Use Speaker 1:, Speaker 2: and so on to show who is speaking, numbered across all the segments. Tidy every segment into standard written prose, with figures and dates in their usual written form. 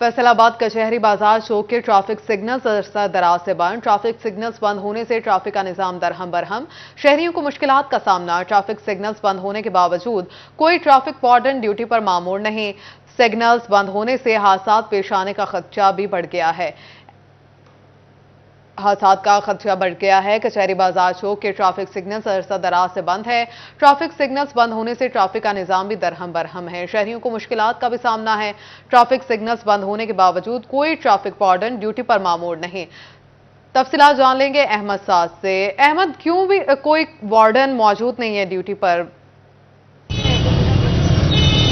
Speaker 1: फैसलाबाद कचहरी बाजार चौक के ट्रैफिक सिग्नल्स अरसा दराज से बंद। ट्रैफिक सिग्नल्स बंद होने से ट्रैफिक का निजाम दरहम बरहम। शहरियों को मुश्किलात का सामना। ट्रैफिक सिग्नल्स बंद होने के बावजूद कोई ट्रैफिक वार्डन ड्यूटी पर मामूर नहीं। सिग्नल्स बंद होने से हादसा पेश आने का खदशा भी बढ़ गया है। कचहरी बाजार चौक के ट्रैफिक सिग्नल्स अरसा दराज से बंद है। ट्रैफिक सिग्नल्स बंद होने से ट्रैफिक का निजाम भी दरहम बरहम है। शहरियों को मुश्किलात का भी सामना है। ट्रैफिक सिग्नल्स बंद होने के बावजूद कोई ट्रैफिक वार्डन ड्यूटी पर मामूर नहीं। तफसीलात जान लेंगे अहमद साद से। अहमद, क्यों भी कोई वार्डन मौजूद नहीं है ड्यूटी पर?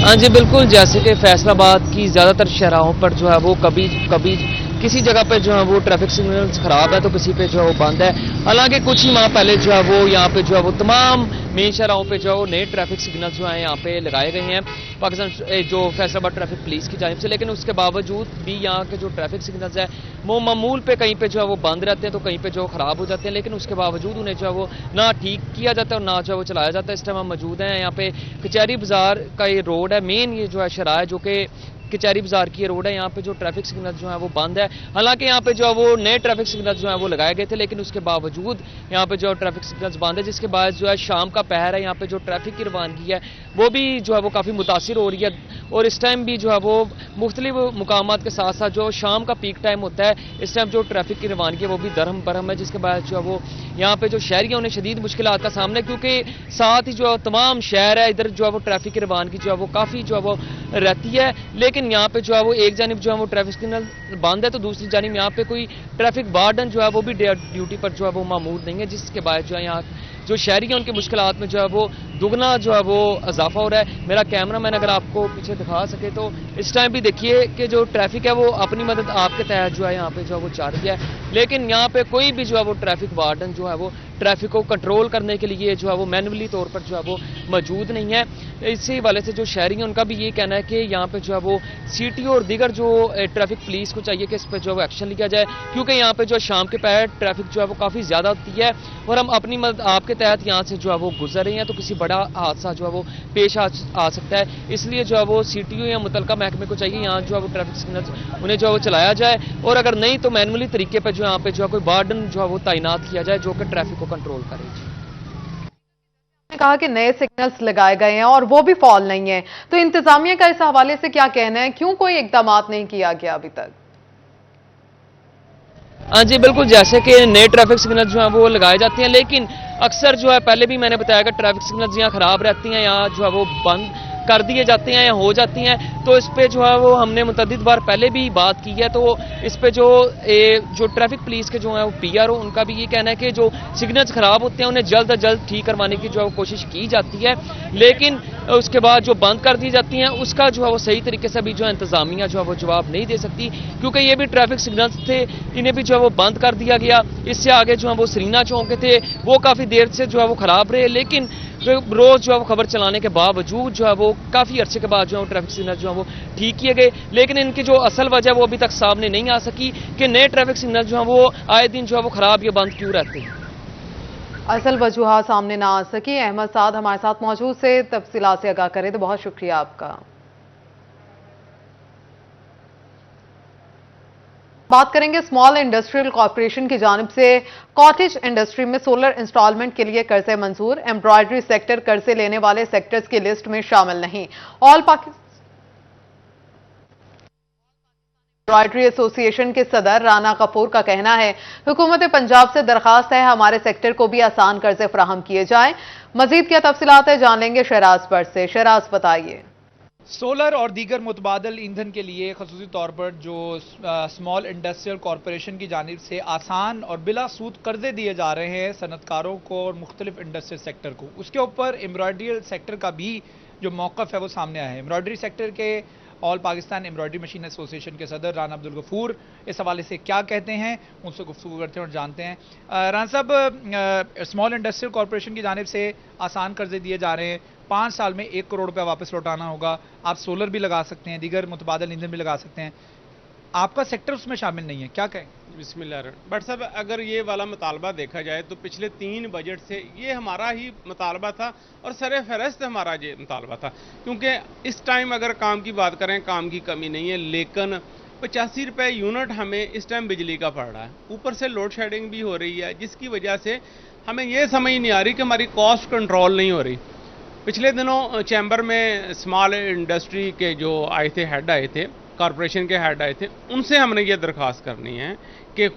Speaker 2: हाँ जी बिल्कुल, जैसे कि फैसलाबाद की ज़्यादातर शहराहों पर जो है वो कभी कभी किसी जगह पे जो है वो ट्रैफिक सिग्नल्स खराब है तो किसी पे जो है वो बंद है। हालांकि कुछ ही माह पहले जो है वो यहाँ पे जो है वो तमाम मेन शहराहों पे जो है वो नए ट्रैफिक सिग्नल्स जो है यहाँ पे लगाए गए हैं पाकिस्तान जो फैसलाबाद ट्रैफिक पुलिस की जानिब से। लेकिन उसके बावजूद भी यहाँ के जो ट्रैफिक सिग्नल्स है वो मामूल पे कहीं पे जो है वो बंद रहते हैं तो कहीं पे जो खराब हो जाते हैं। लेकिन उसके बावजूद उन्हें जो है वो ना ठीक किया जाता है और ना जो है वो चलाया जाता है। इस टाइम हम मौजूद हैं यहाँ पे कचहरी बाजार का ये रोड है, मेन ये जो है शहरा है जो कि कचहरी बाजार की रोड है। यहाँ पे जो ट्रैफिक सिग्नल जो है वो बंद है। हालांकि यहाँ पे जो है वो नए ट्रैफिक सिग्नल जो है वो लगाए गए थे लेकिन उसके बावजूद यहाँ पे जो ट्रैफिक सिग्नल्स बंद है, जिसके बाद जो है शाम का पहर है, यहाँ पे जो ट्रैफिक की रवानगी है वो भी जो है वो काफ़ी मुतासिर हो रही है। और इस टाइम भी जो है वो मुख्तलिफ मुकामात के साथ साथ जो शाम का पीक टाइम होता है इस टाइम जो ट्रैफिक की रवानगी है वो भी दरहम बरहम है। जिसके बाद जो है वो यहाँ पे जो शहरी है उन्हें शदीद मुश्किलात का सामना है क्योंकि साथ ही जो तमाम शहर है इधर जो है वो ट्रैफिक की रवानगी जो है वो काफ़ी जो है वो रहती है। लेकिन यहाँ पे जो है वो एक जानिब जो है वो ट्रैफिक सिग्नल बंद है तो दूसरी जानिब यहाँ पे कोई ट्रैफिक वार्डन जो है वो भी ड्यूटी पर जो है वो मामूर नहीं है। जिसके बाद जो है यहाँ जो शहरी हैं उनकी मुश्किलात में जो है वो दुगना जो है वो इजाफा हो रहा है। मेरा कैमरामैन अगर आपको पीछे दिखा सके तो इस टाइम भी देखिए कि जो ट्रैफिक है वो अपनी मदद आपके तहत जो है यहाँ पे जो है वो जा रही है। लेकिन यहाँ पे कोई भी जो है वो ट्रैफिक वार्डन जो है वो ट्रैफिक को कंट्रोल करने के लिए जो है वो मैनुअली तौर पर जो है वो मौजूद नहीं है। इसी वाले से जो शहरी हैं उनका भी ये कहना है कि यहाँ पे जो है वो सिटी और दीगर जो ट्रैफिक पुलिस को चाहिए कि इस पर जो है वो एक्शन लिया जाए क्योंकि यहाँ पे जो शाम के पहर ट्रैफिक जो है वो काफ़ी ज़्यादा होती है और हम अपनी मदद आपके तहत यहाँ से जो है वो गुजर रहे हैं तो किसी बड़ा हादसा जो है वो पेश आ सकता है। इसलिए जो है वो सिटी या मुतलका महकमे को चाहिए यहाँ जो है वो ट्रैफिक सिग्नल उन्हें जो है वो चलाया जाए और अगर नहीं तो मैनुअली तरीके पर जो यहाँ पे जो है कोई वार्डन जो है वो तैनात किया जाए जो कि ट्रैफिक को कंट्रोल करे।
Speaker 1: कहा कि नए सिग्नल्स लगाए गए हैं और वो भी फॉल नहीं है, तो इंतजामिया का इस हवाले से क्या कहना है? क्यों कोई इकदाम नहीं किया गया अभी तक?
Speaker 2: हाँ जी बिल्कुल, जैसे कि नए ट्रैफिक सिग्नल जो हैं वो लगाए जाते हैं लेकिन अक्सर जो है पहले भी मैंने बताया कि ट्रैफिक सिग्नल्स यहाँ खराब रहती हैं, यहाँ जो है वो बंद कर दिए जाते हैं या हो जाती हैं। तो इस पे जो है वो हमने मुतअद्दिद बार पहले भी बात की है। तो इस पे जो ट्रैफिक पुलिस के जो है वो पीआरओ उनका भी ये कहना है कि जो सिग्नल्स खराब होते हैं उन्हें जल्द अज जल्द ठीक करवाने की जो है वो कोशिश की जाती है लेकिन उसके बाद जो बंद कर दी जाती हैं उसका जो है वो सही तरीके से भी जो है इंतजामिया जो है वो जवाब नहीं दे सकती क्योंकि ये भी ट्रैफिक सिग्नल्स थे, इन्हें भी जो है वो बंद कर दिया गया। इससे आगे जो है वो सरीना चौक के थे वो काफ़ी देर से जो है वो खराब रहे लेकिन रोज जो है वो खबर चलाने के बावजूद जो है वो काफ़ी अरसे के बाद जो है ट्रैफिक सिग्नल जो है वो ठीक किए गए लेकिन इनकी जो असल वजह वो अभी तक सामने नहीं आ सकी कि नए ट्रैफिक सिग्नल जो है वो आए दिन जो है वो खराब या बंद क्यों रहते हैं।
Speaker 1: असल वजूहात सामने ना आ सकी। अहमद साद हमारे साथ मौजूद से तफसीलात से आगाह करें तो बहुत शुक्रिया आपका। बात करेंगे स्मॉल इंडस्ट्रियल कॉर्पोरेशन की जानिब से कॉटेज इंडस्ट्री में सोलर इंस्टॉलमेंट के लिए कर्जे मंजूर। एम्ब्रॉयडरी सेक्टर कर्जे लेने वाले सेक्टर्स की लिस्ट में शामिल नहीं। ऑल पाकिस्तान एम्ब्रॉयडरी एसोसिएशन के सदर राना कपूर का कहना है हुकूमत पंजाब से दरखास्त है हमारे सेक्टर को भी आसान कर्जे फराहम किए जाएं। मजीद क्या तफसीलात है जान लेंगे शहराज पर से। शहराज बताइए।
Speaker 3: सोलर और दीगर मुतबादल ईंधन के लिए खसूसी तौर पर जो स्मॉल इंडस्ट्रियल कॉरपोरेशन की जानिब से आसान और बिला सूद कर्जे दिए जा रहे हैं सनतकारों को और मुख्तलिफ इंडस्ट्रियल सेक्टर को, उसके ऊपर एम्ब्रॉयडरी सेक्टर का भी जो मौक़िफ़ है वो सामने आया है। एम्ब्रॉयडरी सेक्टर के all Pakistan embroidery machine association के सदर राना अब्दुल गफूर इस हवाले से क्या कहते हैं उनसे गुफ्तगू करते हैं और जानते हैं। राना साहब, स्मॉल इंडस्ट्रियल कॉरपोरेशन की जानिब से आसान कर्जे दिए जा रहे हैं, 5 साल में 1 करोड़ रुपया वापस लौटाना होगा, आप सोलर भी लगा सकते हैं, दीगर मुतबादल ईंधन भी लगा सकते हैं, आपका सेक्टर उसमें शामिल नहीं है, क्या कहें?
Speaker 4: बिस्मिल्लाह। बट साहब, अगर ये वाला मुतालबा देखा जाए तो पिछले 3 बजट से ये हमारा ही मुतालबा था और सरे फहरिस्त हमारा ये मुतालबा था क्योंकि इस टाइम अगर काम की बात करें काम की कमी नहीं है लेकिन 85 रुपये यूनिट हमें इस टाइम बिजली का पड़ रहा है। ऊपर से लोड शेडिंग भी हो रही है, जिसकी वजह से हमें ये समझ नहीं आ रही कि हमारी कॉस्ट कंट्रोल नहीं हो रही। पिछले दिनों चैम्बर में स्मॉल इंडस्ट्री के जो हेड आए थे, कॉरपोरेशन के हेड आए थे, उनसे हमने ये दरख्वास्त करनी है कि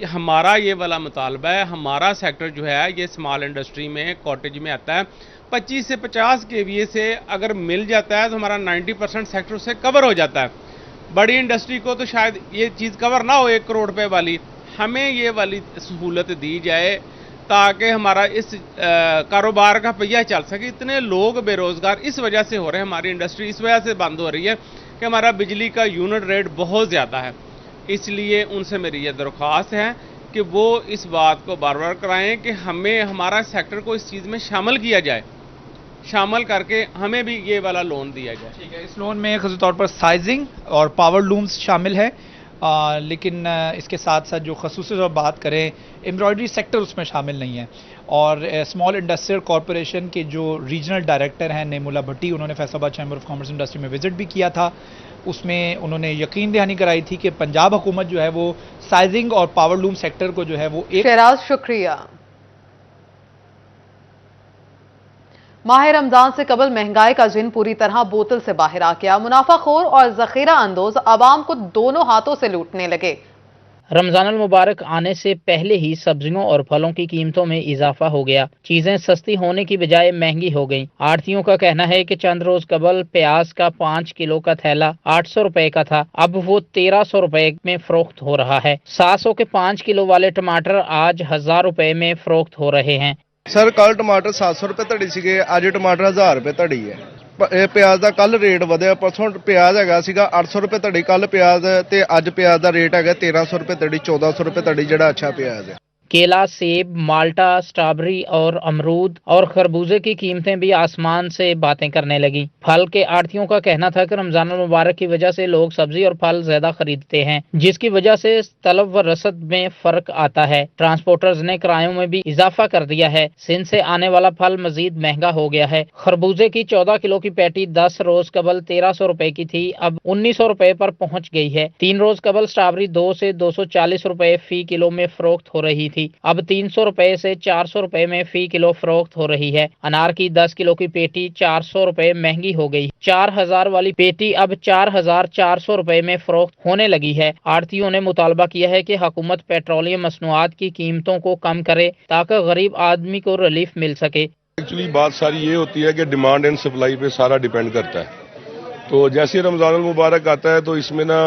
Speaker 4: हमारा ये वाला मुतालबा है, हमारा सेक्टर जो है ये स्मॉल इंडस्ट्री में कॉटेज में आता है, 25 से 50 केवीए से अगर मिल जाता है तो हमारा 90% सेक्टर से कवर हो जाता है। बड़ी इंडस्ट्री को तो शायद ये चीज़ कवर ना हो 1 करोड़ रुपए वाली, हमें ये वाली सहूलत दी जाए ताकि हमारा इस कारोबार का पहिया चल सके। इतने लोग बेरोजगार इस वजह से हो रहे हैं, हमारी इंडस्ट्री इस वजह से बंद हो रही है कि हमारा बिजली का यूनिट रेट बहुत ज़्यादा है। इसलिए उनसे मेरी ये दरख्वास्त है कि वो इस बात को बार बार कराएं कि हमें हमारा सेक्टर को इस चीज़ में शामिल किया जाए, शामिल करके हमें भी ये वाला लोन दिया जाए।
Speaker 3: ठीक है, इस लोन में खास तौर पर साइजिंग और पावर लूम्स शामिल है, लेकिन इसके साथ साथ जो खसूसी जब बात करें एम्ब्रॉयडरी सेक्टर उसमें शामिल नहीं है। और स्मॉल इंडस्ट्रियल कॉरपोरेशन के जो रीजनल डायरेक्टर हैं नेमुला भट्टी, उन्होंने Faisalabad chamber of commerce industry में विजिट भी किया था। उसमें उन्होंने यकीन दहानी कराई थी कि पंजाब हुकूमत जो है वो साइजिंग और पावर लूम सेक्टर को जो है वो एक
Speaker 1: शहराज शुक्रिया। माह रमजान से कबल महंगाई का जिन पूरी तरह बोतल से बाहर आ गया। मुनाफाखोर और जखीरा अंदोज आवाम को दोनों हाथों से लूटने लगे।
Speaker 5: रमजान मुबारक आने से पहले ही सब्जियों और फलों की कीमतों में इजाफा हो गया। चीजें सस्ती होने की बजाय महंगी हो गईं। आढ़तियों का कहना है कि चंद रोज कबल प्याज का 5 किलो का थैला 800 रुपए का था, अब वो 1300 रुपए में फरोख्त हो रहा है। 700 के 5 किलो वाले टमाटर आज 1000 रुपए में फरोख्त हो रहे हैं।
Speaker 6: सर कल टमाटर 700 रुपए धड़ी ਸੀਗੇ, ਅੱਜ ਟਮਾਟਰ 1000 ਰੁਪਏ ਧੜੀ ਹੈ। ਇਹ ਪਿਆਜ਼ ਦਾ ਕੱਲ ਰੇਟ ਵਧਿਆ, ਪਰਸੋਂ ਪਿਆਜ਼ ਹੈਗਾ ਸੀਗਾ 800 ਰੁਪਏ ਧੜੀ ਕੱਲ ਪਿਆਜ਼, ਤੇ ਅੱਜ ਪਿਆਜ਼ ਦਾ ਰੇਟ ਹੈਗਾ 1300 ਰੁਪਏ ਧੜੀ, 1400 ਰੁਪਏ ਧੜੀ ਜਿਹੜਾ ਅੱਛਾ ਪਿਆਜ਼ ਹੈ।
Speaker 5: केला, सेब, माल्टा, स्ट्रॉबेरी और अमरूद और खरबूजे की कीमतें भी आसमान से बातें करने लगी। फल के आढ़तियों का कहना था कि रमजान मुबारक की वजह से लोग सब्जी और फल ज्यादा खरीदते हैं, जिसकी वजह से तलब व रसद में फर्क आता है। ट्रांसपोर्टर्स ने किरायों में भी इजाफा कर दिया है। सिंध से आने वाला फल मजीद महंगा हो गया है। खरबूजे की 14 किलो की पेटी 10 रोज कबल 1300 रुपए की थी, अब 1900 रुपए पर पहुंच गई है। 3 रोज कबल स्ट्रॉबेरी 2 से 240 रुपए फी किलो में फरोख्त हो रही थी, अब 300 रुपए से 400 रुपए में फी किलो फरोख्त हो रही है। अनार की 10 किलो की पेटी 400 रुपए महंगी हो गई। 4000 वाली पेटी अब 4400 रुपए में फरोख्त होने लगी है। आढ़तियों ने मुतालबा किया है कि हुकूमत पेट्रोलियम मसनूआत की कीमतों को कम करे ताकि गरीब आदमी को रिलीफ मिल सके।
Speaker 7: एक्चुअली बात सारी ये होती है कि डिमांड एंड सप्लाई पे सारा डिपेंड करता है। तो जैसे रमजान मुबारक आता है तो इसमें ना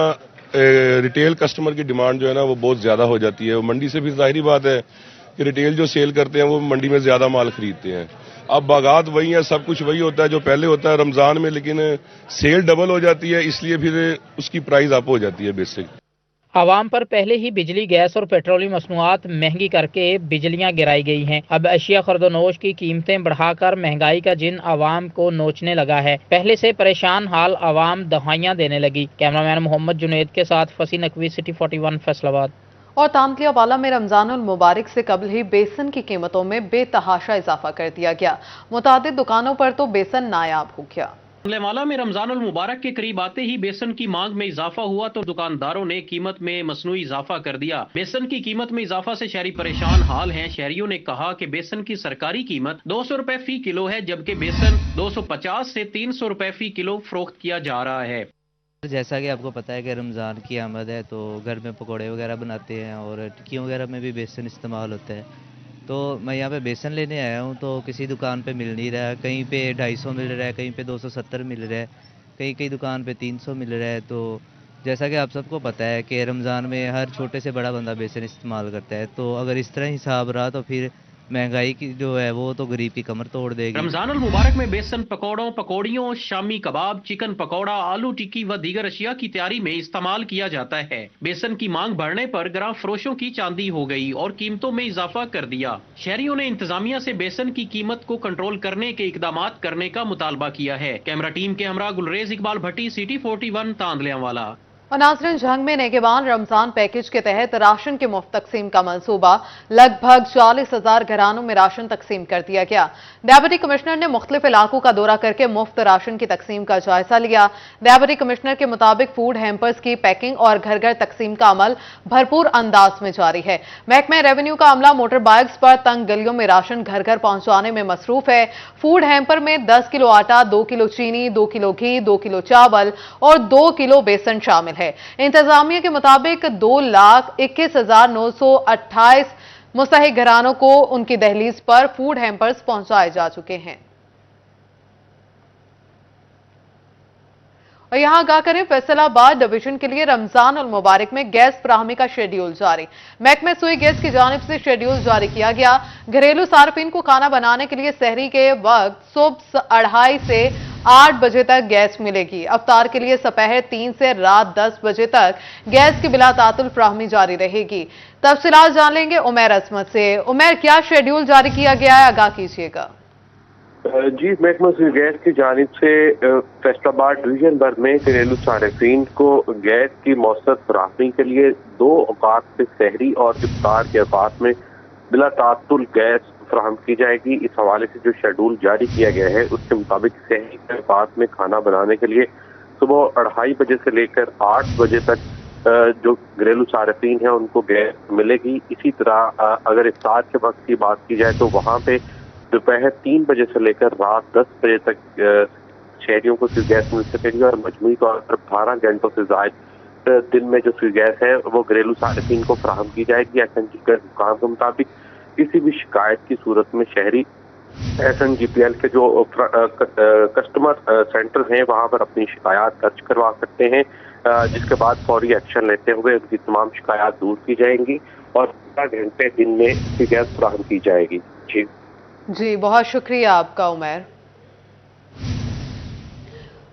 Speaker 7: रिटेल कस्टमर की डिमांड जो है ना वो बहुत ज़्यादा हो जाती है। मंडी से भी जाहिर बात है कि रिटेल जो सेल करते हैं वो मंडी में ज़्यादा माल खरीदते हैं। अब बागात वही है, सब कुछ वही होता है जो पहले होता है रमज़ान में, लेकिन सेल डबल हो जाती है, इसलिए फिर उसकी प्राइस अप हो जाती है बेसिक।
Speaker 5: आवाम पर पहले ही बिजली, गैस और पेट्रोलियम मसनूआत महंगी करके बिजलियां गिराई गई हैं। अब अशिया खरीदोनोश की कीमतें बढ़ाकर महंगाई का जिन आवाम को नोचने लगा है। पहले से परेशान हाल आवाम दवाइयां देने लगी। कैमरामैन मोहम्मद जुनैद के साथ फसी नकवी, सिटी 41 फैसलाबाद।
Speaker 1: और तांतलिया वाला में रमजानुल मुबारक से कबल ही बेसन की कीमतों में बेतहाशा इजाफा कर दिया गया। मुतादिद दुकानों पर तो बेसन नायाब हो गया।
Speaker 8: तांतलिया में रमजानुल मुबारक के करीब आते ही बेसन की मांग में इजाफा हुआ तो दुकानदारों ने कीमत में मसनूई इजाफा कर दिया। बेसन की कीमत में इजाफा से शहरी परेशान हाल हैं। शहरियों ने कहा कि बेसन की सरकारी कीमत 200 रुपए फी किलो है, जबकि बेसन 250 से 300 रुपए फी किलो फरोख्त किया जा रहा है।
Speaker 9: जैसा कि आपको पता है कि रमज़ान की आमद है तो घर में पकोड़े वगैरह बनाते हैं और टिक्कियों वगैरह में भी बेसन इस्तेमाल होता है। तो मैं यहाँ पे बेसन लेने आया हूँ तो किसी दुकान पे मिल नहीं रहा है। कहीं पे 250 मिल रहा है, कहीं पे 270 मिल रहा है, कहीं दुकान पे 300 मिल रहा है। तो जैसा कि आप सबको पता है कि रमज़ान में हर छोटे से बड़ा बंदा बेसन इस्तेमाल करता है। तो अगर इस तरह हिसाब रहा तो फिर महंगाई की जो है वो तो गरीब की कमर तोड़ देगी।
Speaker 8: रमजानुल मुबारक में बेसन पकौड़ों, पकौड़ियों, शामी कबाब, चिकन पकौड़ा, आलू टिक्की व दीगर अशिया की तैयारी में इस्तेमाल किया जाता है। बेसन की मांग बढ़ने पर ग्राम फरोशों की चांदी हो गई और कीमतों में इजाफा कर दिया। शहरियों ने इंतजामिया से बेसन की कीमत को कंट्रोल करने के इकदामात करने का मुतालबा किया है। कैमरा टीम के हमरा गुलरेज इकबाल भट्टी, सिटी 41 तांदलिया वाला।
Speaker 1: और नाज़रीन, जंग में नेगेबान रमजान पैकेज के तहत राशन के मुफ्त तकसीम का मंसूबा, लगभग 40,000 घरानों में राशन तकसीम कर दिया गया। डेप्यूटी कमिश्नर ने मुख्तलिफ इलाकों का दौरा करके मुफ्त राशन की तकसीम का जायजा लिया। डेप्यूटी कमिश्नर के मुताबिक फूड हैम्पर्स की पैकिंग और घर घर तकसीम का अमल भरपूर अंदाज में जारी है। महकमा रेवेन्यू का अमला मोटर बाइक्स पर तंग गलियों में राशन घर घर पहुंचाने में मसरूफ है। फूड हैम्पर में 10 किलो आटा, 2 किलो चीनी, 2 किलो घी, 2 किलो चावल और 2 किलो बेसन शामिल है। इंतजामिया के मुताबिक 2,21,928 मुस्तहिक घरानों को उनकी दहलीज पर फूड हैम्पर्स पहुंचाए जा चुके हैं। और यहां आगाह करें, फैसलाबाद डिवीजन के लिए रमजान उल मुबारक में गैस फराहमी का शेड्यूल जारी। महकमे सुई गैस की जानिब से शेड्यूल जारी किया गया। घरेलू सार्फिन को खाना बनाने के लिए सहरी के वक्त सुबह 2:30 से 8 बजे तक गैस मिलेगी। अफ्तार के लिए दोपहर 3 से रात 10 बजे तक गैस की बिला तातुल फराहमी जारी रहेगी। तफसीलात जान लेंगे उमैर अजमत से। उमैर, क्या शेड्यूल जारी किया गया है, आगाह कीजिएगा।
Speaker 10: जी, महकमा सुई गैस की जानिब से फैसलाबाद डिवीजन भर में घरेलू सार्फिन को गैस की मौसर फराहमी के लिए 2 औकात से सहरी और इफ्तार के औकात में बिला तातुल गैस फराहम की जाएगी। इस हवाले से जो शेड्यूल जारी किया गया है उसके मुताबिक सहरी के औकात में खाना बनाने के लिए सुबह 2:30 बजे से लेकर 8 बजे तक जो घरेलू सार्फिन है उनको गैस मिलेगी। इसी तरह अगर इफ्तार के वक्त की बात की जाए तो वहाँ पे दोपहर 3 बजे से लेकर रात 10 बजे तक शहरियों को स्वी गैस मिल सकेगी और मजमूई तौर पर 12 घंटों से ज्यादा दिन में जो स्वी गैस है वो घरेलू सार्फिन को फराहम की जाएगी। एसएनजी के हुकाम के मुताबिक किसी भी शिकायत की सूरत में शहरी SNGPL के जो कस्टमर सेंटर हैं वहां पर अपनी शिकायत दर्ज करवा सकते हैं, जिसके बाद फौरी एक्शन लेते हुए उनकी तमाम शिकायत दूर की जाएंगी और 12 घंटे दिन में स्वी गैस फराहम की जाएगी।
Speaker 1: जी, बहुत शुक्रिया आपका उमैर।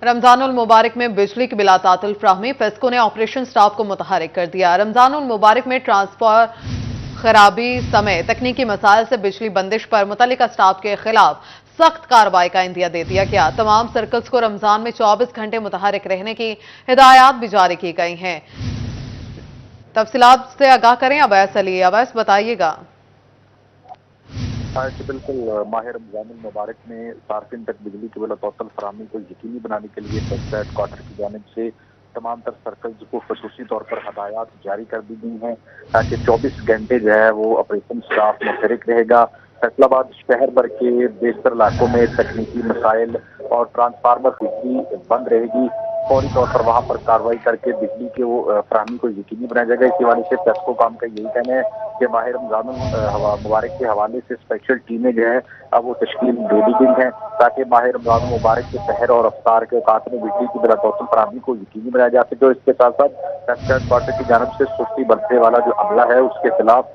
Speaker 1: रमजानुल मुबारक में बिजली की बिला तातुल फराहमी, फेस्को ने ऑपरेशन स्टाफ को मुतहरिक कर दिया। रमजानुल मुबारक में ट्रांसफर खराबी समय तकनीकी मसाइल से बिजली बंदिश पर मुतल्लिका स्टाफ के खिलाफ सख्त कार्रवाई का इंदिया दे दिया गया। तमाम सर्कल्स को रमजान में 24 घंटे मुतहरिक रहने की हिदायत भी जारी की गई हैं। तफसीलात से आगाह करें अवैस अली। अवैस, बताइएगा।
Speaker 11: बिल्कुल, माह रमजान मुबारक में सार्फिन तक बिजली की बिला तातुल फराहमी को यकीनी बनाने के लिए हेड क्वार्टर की जानिब से तमाम तर सर्कल्स को खसूसी तौर पर हदायत जारी कर दी गई हैं ताकि 24 घंटे जो है वो ऑपरेशन स्टाफ मुतहरिक रहेगा। फैसलाबाद शहर भर के बेशतर इलाकों में तकनीकी मसाइल और ट्रांसफार्मर बिजली बंद रहेगी। फौरी तौर पर वहां पर कार्रवाई करके बिजली के वो फराहमी को यकीनी बनाया जाएगा। इसी हवाले से फेस्को काम का यही कहना है कि माह रमजान मुबारक के हवाले से स्पेशल टीमें जो है अब वो तश्कील दे दी गई हैं ताकि माह रमजान मुबारक के सहर और अफ्तार के औकात में बिजली की बिला तातुल फराहमी को यकीनी बनाया जा सके। इसके साथ साथ हेड क्वार्टर की जानब से सुस्ती बरतने वाला जो अमला है उसके खिलाफ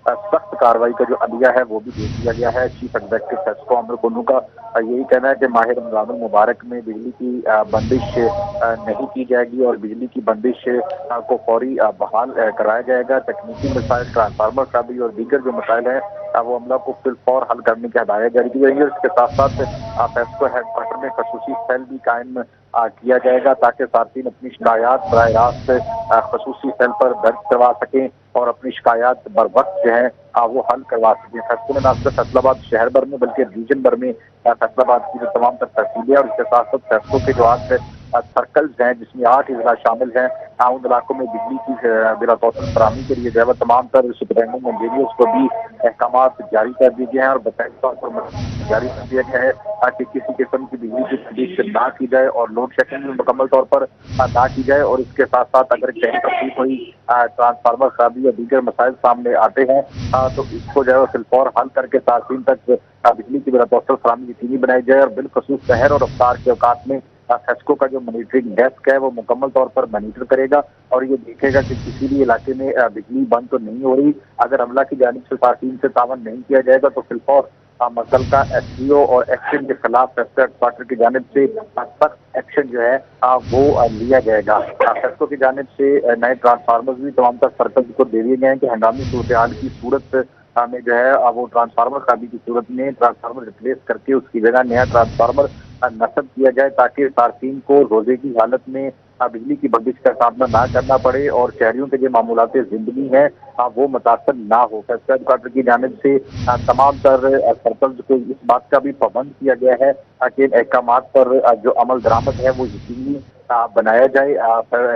Speaker 11: सख्त कार्रवाई का जो अदिया है वो भी दे दिया गया है। चीफ एग्जीक्यूटिव फेस्को अमर कोनू का यही कहना है कि माह रमजान मुबारक में बिजली की बंदिश नहीं की जाएगी और बिजली की बंदिश को फौरी बहाल कराया जाएगा। तकनीकी मसाइल, ट्रांसफार्मर खराबी और दीगर जो मसाइल हैं वो अमला को फिलफौर हल करने की हदायत जारी की जाएंगी। इसके साथ साथ फेस्को हेडक्वार्टर में खसूसी सेल भी कायम किया जाएगा ताकि सार्फिन अपनी शिकायत बराह रास्त खसूसी सेल पर दर्ज करवा सकें और अपनी शिकायत बर वक्त जो है वो हल करवा सकें। फेस्को ने न सिर्फ फैसलाबाद शहर भर में बल्कि रीजन भर में फैसलाबाद की जो तमाम तर तहसीलें और इसके साथ साथ फेस्को के जो 8 सर्कल्स हैं जिसमें 8 इजला शामिल हैं उन इलाकों में बिजली की बिला तातुल फराहमी के लिए जो है तमाम तर सुपरिटेंडेंट इंजीनियर्स को भी अहकाम जारी कर दिए गए हैं और बताए तौर पर जारी कर दिया गया है ताकि किसी किस्म की बिजली की तकलीफ ना की जाए और लोड शेडिंग भी मुकम्मल तौर पर ना की जाए। और इसके साथ साथ अगर कहीं तकलीफ हुई, ट्रांसफार्मर खराबी या दीगर मसाइल सामने आते हैं तो इसको जो है फिलफौर हल करके सार्फिन तक बिजली की बिला तातुल फराहमी यकीनी बनाई जाए और बिलखसूस शहर और अफ्तार के औकात में फेस्को का जो मॉनिटरिंग डेस्क है वो मुकम्मल तौर पर मॉनिटर करेगा और ये देखेगा कि किसी भी इलाके में बिजली बंद तो नहीं हो रही। अगर अमला की जानिब से सार्फिन से तावन नहीं किया जाएगा तो फिलफौर मसल का SDO और एक्शन के खिलाफ फेस्को हेडक्वार्टर की जानिब से सख्त एक्शन जो है वो लिया जाएगा। फेस्को की जानिब से नए ट्रांसफार्मर्स भी तमाम तर सर्कल्स को दे दिए गए हैं कि हंगामी सूरत की सूरत में जो है वो ट्रांसफार्मर खराबी की सूरत में ट्रांसफार्मर रिप्लेस करके उसकी जगह नया ट्रांसफार्मर नस्ब किया जाए ताकि सार्फिन को रोजे की हालत में बिजली की बंदिश का सामना ना करना पड़े और शहरियों के जो मामूलाती जिंदगी है वो मुतासर ना हो। फैसला हेडक्वार्टर की जानिब से तमाम तर सर्कल्स को इस बात का भी पाबंद किया गया है कि अहकाम पर जो अमल दरामद है वो यकीनी बनाया जाए।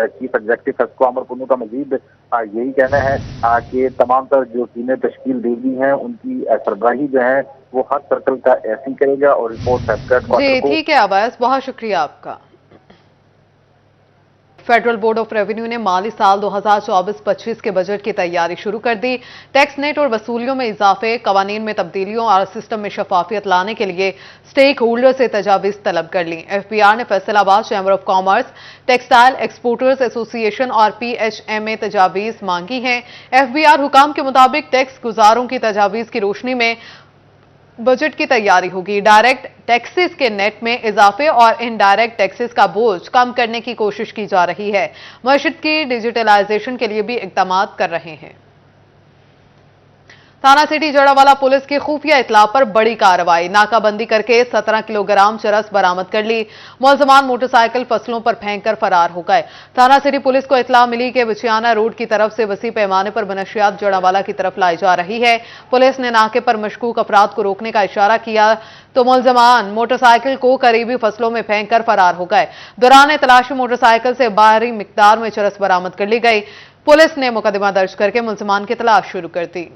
Speaker 11: चीफ एग्जीक्यूटिव एसको अमर पुन्नू का मजीद यही कहना है कि तमाम तर जो टीमें तश्कील दी गई हैं उनकी सरबराही जो है वो हर सर्कल का ऐसी करेगा और रिपोर्ट फैसला
Speaker 1: जी ठीक है अवैस, बहुत शुक्रिया आपका। फेडरल बोर्ड ऑफ रेवेन्यू ने माली साल 2024-25 के बजट की तैयारी शुरू कर दी। टैक्स नेट और वसूलियों में इजाफे, कवानीन में तब्दीलियों और सिस्टम में शफाफियत लाने के लिए स्टेक होल्डर से तजावीज तलब कर ली। एफबीआर ने Faisalabad chamber of commerce, textile exporters association और पीएचएमए तजावीज मांगी हैं। एफबीआर हुकाम के मुताबिक टैक्स गुजारों की तजावीज की रोशनी में बजट की तैयारी होगी। डायरेक्ट टैक्सेस के नेट में इजाफे और इनडायरेक्ट टैक्सेस का बोझ कम करने की कोशिश की जा रही है। मईशत की डिजिटलाइजेशन के लिए भी इकदाम कर रहे हैं। थाना सिटी जड़ावाला पुलिस की खुफिया इतला पर बड़ी कार्रवाई, नाकाबंदी करके 17 किलोग्राम चरस बरामद कर ली। मुलजमान मोटरसाइकिल फसलों पर फेंककर फरार हो गए। थाना सिटी पुलिस को इतला मिली कि बिछियाना रोड की तरफ से वसी पैमाने पर मनशियात जड़ावाला की तरफ लाई जा रही है। पुलिस ने नाके पर मशकूक अफराद को रोकने का इशारा किया तो मुलजमान मोटरसाइकिल को करीबी फसलों में फेंककर फरार हो गए। दौरान तलाशी मोटरसाइकिल से भारी मिकदार में चरस बरामद कर ली गई। पुलिस ने मुकदमा दर्ज करके मुलजमान की तलाश शुरू कर दी।